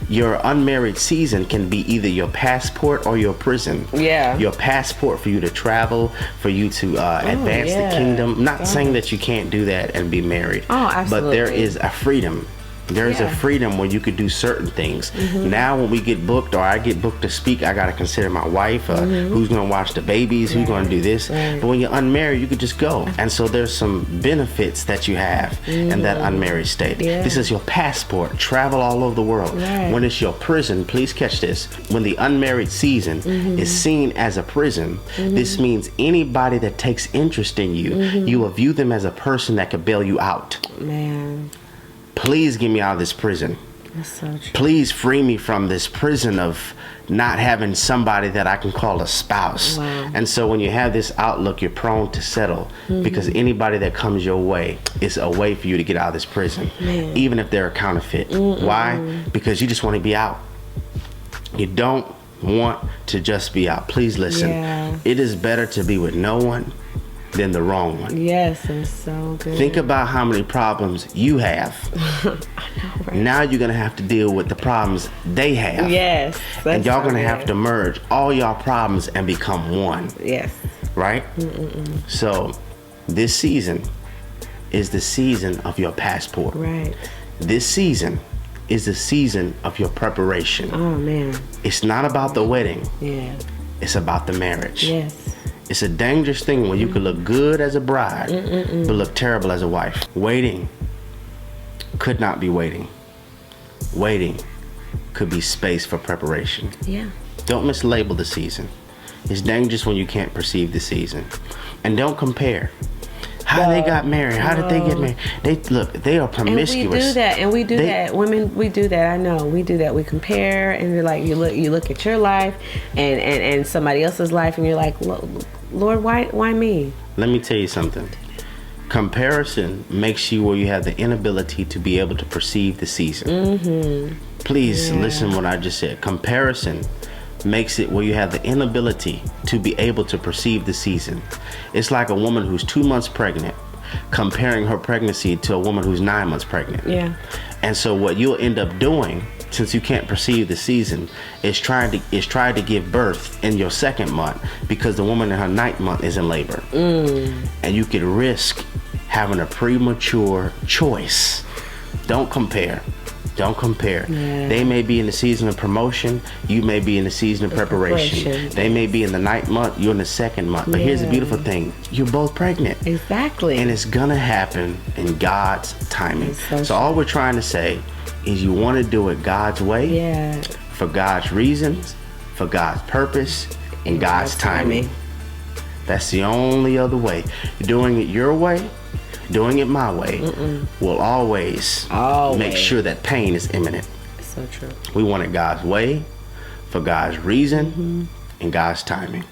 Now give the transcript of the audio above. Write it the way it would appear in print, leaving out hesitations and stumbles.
Your unmarried season can be either your passport or your prison. Yeah. Your passport for you to travel, for you to advance the kingdom. I'm not saying that you can't do that and be married. Oh, absolutely. But there is a freedom. There is a freedom where you could do certain things. Now when we get booked, or I get booked to speak, I got to consider my wife, who's going to watch the babies, who's going to do this. But when you're unmarried, you could just go. And so there's some benefits that you have in that unmarried state. This is your passport. Travel all over the world. When it's your prison, please catch this. When the unmarried season is seen as a prison, this means anybody that takes interest in you, you will view them as a person that could bail you out. Man. Please get me out of this prison. That's so true. Please free me from this prison of not having somebody that I can call a spouse. Wow. And so when you have this outlook, you're prone to settle because anybody that comes your way is a way for you to get out of this prison, even if they're a counterfeit. Why? Because you just want to be out. You don't want to just be out. Please listen. It is better to be with no one than the wrong one. Yes, it's so good. Think about how many problems you have. I know, right? Now you're going to have to deal with the problems they have. Yes. And y'all going to have to merge all y'all problems and become one. Yes. Right? So this season is the season of your passport. Right. This season is the season of your preparation. Oh, man. It's not about the wedding. Yeah. It's about the marriage. Yes. It's a dangerous thing when you could look good as a bride, but look terrible as a wife. Waiting could not be waiting. Waiting could be space for preparation. Yeah. Don't mislabel the season. It's dangerous when you can't perceive the season. And don't compare. How they got married? How did they get married? They are promiscuous. And we do that, and we do that. Women, we do that. I know we do that. We compare, and you're like, you look at your life, and somebody else's life, and you're like, Lord, why me? Let me tell you something. Comparison makes you where you have the inability to be able to perceive the season. Please listen what I just said. Comparison makes it where you have the inability to be able to perceive the season. It's like a woman who's 2 months pregnant comparing her pregnancy to a woman who's 9 months pregnant. Yeah. And so what you'll end up doing, since you can't perceive the season, is trying to give birth in your 2nd month because the woman in her 9th month is in labor. And you could risk having a premature choice. Don't compare. Don't compare. Yeah. They may be in the season of promotion. You may be in the season of preparation. They may be in the 9th month. You're in the 2nd month. But here's the beautiful thing. You're both pregnant. Exactly. And it's going to happen in God's timing. So all we're trying to say is you want to do it God's way. Yeah. For God's reasons, for God's purpose, and God's timing. That's the only other way. Doing it your way, doing it my way, will always make sure that pain is imminent. So true. We want it God's way, for God's reason, and God's timing.